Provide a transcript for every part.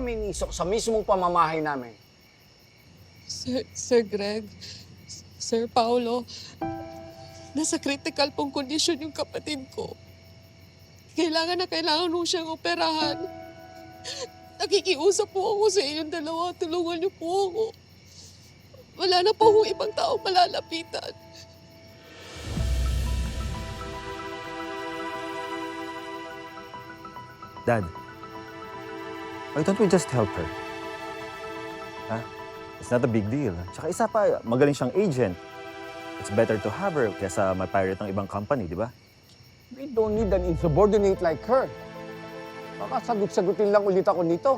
maminisok sa mismong pamamahay namin. Sir Greg, Sir Paulo, nasa critical pong kondisyon yung kapatid ko. Kailangan na kailangan mo siyang operahan. Nakikiusap po ako sa inyong dalawa. Tulungan niyo po ako. Wala na po akong ibang tao malalapitan. Dad, why don't we just help her? Ha? It's not a big deal. Tsaka isa pa, magaling siyang agent. It's better to have her kaysa ma-pirate ng ibang company, di ba? We don't need an insubordinate like her. Baka sagot-sagutin lang ulit ako nito.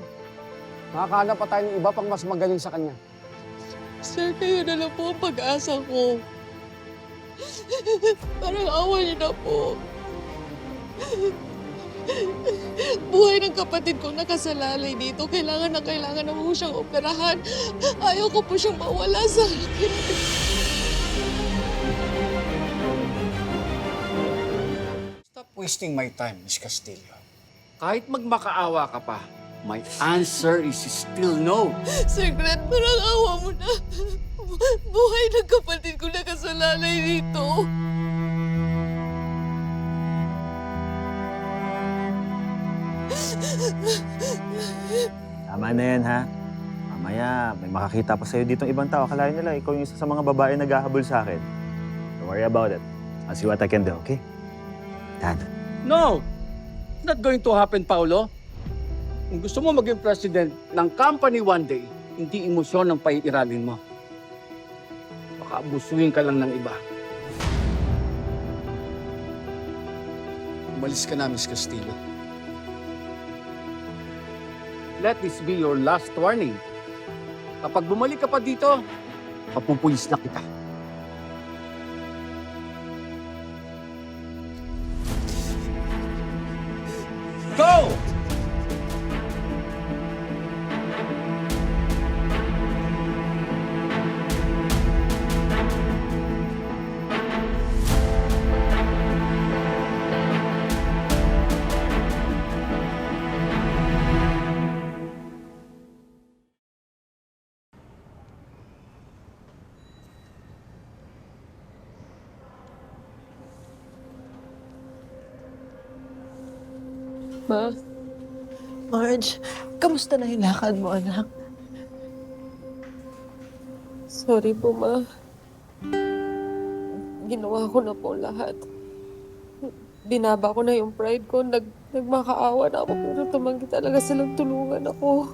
Makakahanap pa tayo ng iba pang mas magaling sa kanya. Sir, kayo na lang po ang pag-asa ko. Parang awa niyo na po. Buhay ng kapatid kong nakasalalay dito. Kailangan na mo siyang operahan. Ayaw ko po siyang mawala sa akin. Stop wasting my time, Miss Castillo. Kahit magmakaawa ka pa, my answer is still no. Sir Grant, parang awa mo na. Buhay ng kapatid ko nakasalalay dito. Tama na yan, ha? Mamaya, may makakita pa sa'yo ditong ibang tao. Akalain nila, ikaw yung isa sa mga babae naghahabol sa akin. Don't worry about it. I'll see what I can do, okay? Dad. No! Not going to happen, Paulo. Kung gusto mo maging president ng company one day, hindi emosyon ang paiiralin mo. Baka abusuhin ka lang ng iba. Umalis ka na, Miss Castillo. Let this be your last warning. Kapag bumalik ka pa dito, papupulis na kita. Go! Ma, Marge, kamusta na yung lakad mo, anak? sorry po, Ma. Ginawa ko na po lahat. Binaba ko na yung pride ko. Nagmakaawa na ako pero tumanggi talaga silang tulungan ako.